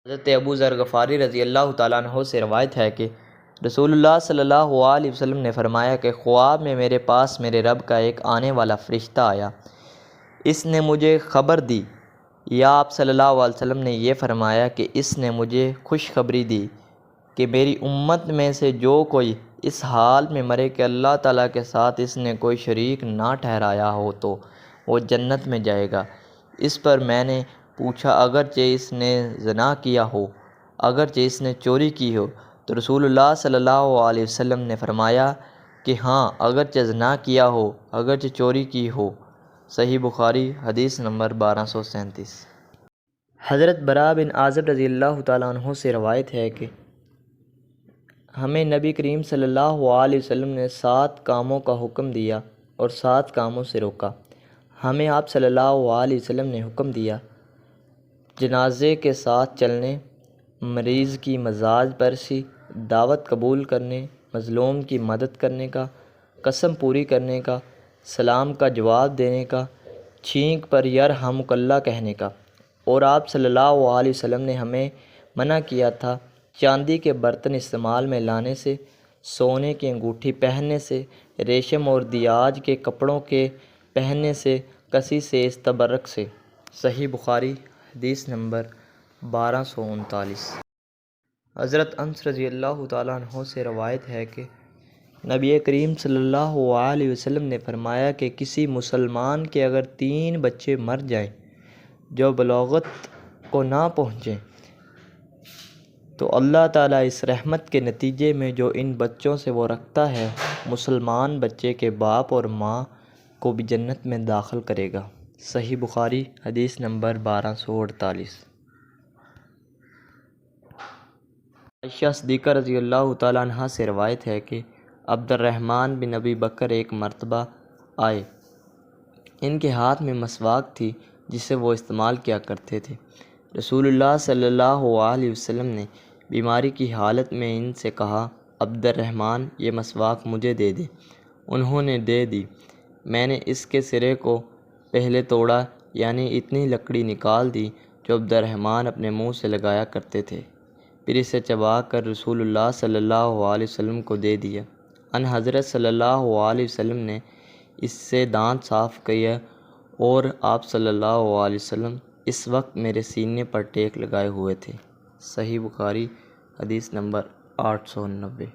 حضرت ابو ذر غفاری رضی اللہ تعالیٰ عنہ سے روایت ہے کہ رسول اللہ صلی اللہ علیہ وسلم نے فرمایا کہ خواب میں میرے پاس میرے رب کا ایک آنے والا فرشتہ آیا۔ اس نے مجھے خبر دی، یا آپ صلی اللہ علیہ وسلم نے یہ فرمایا کہ اس نے مجھے خوشخبری دی کہ میری امت میں سے جو کوئی اس حال میں مرے کہ اللہ تعالیٰ کے ساتھ اس نے کوئی شریک نہ ٹھہرایا ہو تو وہ جنت میں جائے گا۔ اس پر میں نے پوچھا اگرچہ اس نے زنا کیا ہو، اگرچہ اس نے چوری کی ہو؟ تو رسول اللہ صلی اللہ علیہ وسلم نے فرمایا کہ ہاں، اگرچہ زنا کیا ہو، اگرچہ چوری کی ہو۔ صحیح بخاری حدیث نمبر 1237۔ حضرت براء بن عازب رضی اللہ تعالیٰ عنہ سے روایت ہے کہ ہمیں نبی کریم صلی اللہ علیہ وسلم نے 7 کاموں کا حکم دیا اور 7 کاموں سے روکا۔ ہمیں آپ صلی اللہ علیہ وسلم نے حکم دیا جنازے کے ساتھ چلنے، مریض کی مزاج پرسی، دعوت قبول کرنے، مظلوم کی مدد کرنے کا، قسم پوری کرنے کا، سلام کا جواب دینے کا، چھینک پر یرحمک اللہ کہنے کا۔ اور آپ صلی اللہ علیہ وسلم نے ہمیں منع کیا تھا چاندی کے برتن استعمال میں لانے سے، سونے کی انگوٹھی پہننے سے، ریشم اور دیاج کے کپڑوں کے پہننے سے، کسی سے استبرق سے۔ صحیح بخاری حدیث نمبر 1239۔ حضرت انس رضی اللہ تعالیٰ عنہ سے روایت ہے کہ نبی کریم صلی اللہ علیہ وسلم نے فرمایا کہ کسی مسلمان کے اگر 3 بچے مر جائیں جو بلوغت کو نہ پہنچیں تو اللہ تعالیٰ اس رحمت کے نتیجے میں جو ان بچوں سے وہ رکھتا ہے، مسلمان بچے کے باپ اور ماں کو بھی جنت میں داخل کرے گا۔ صحیح بخاری حدیث نمبر 1248۔ عائشہ صدیقہ رضی اللہ تعالیٰ عنہا سے روایت ہے کہ عبد الرحمن بن ابی بکر ایک مرتبہ آئے۔ ان کے ہاتھ میں مسواک تھی جسے وہ استعمال کیا کرتے تھے۔ رسول اللہ صلی اللہ علیہ وسلم نے بیماری کی حالت میں ان سے کہا، عبد الرحمن یہ مسواک مجھے دے دے۔ انہوں نے دے دی۔ میں نے اس کے سرے کو پہلے توڑا، یعنی اتنی لکڑی نکال دی جو عبد الرحمن اپنے منہ سے لگایا کرتے تھے، پھر اسے چبا کر رسول اللہ صلی اللہ علیہ وسلم کو دے دیا۔ ان حضرت صلی اللہ علیہ وسلم نے اس سے دانت صاف کیا اور آپ صلی اللہ علیہ وسلم اس وقت میرے سینے پر ٹیک لگائے ہوئے تھے۔ صحیح بخاری حدیث نمبر 890۔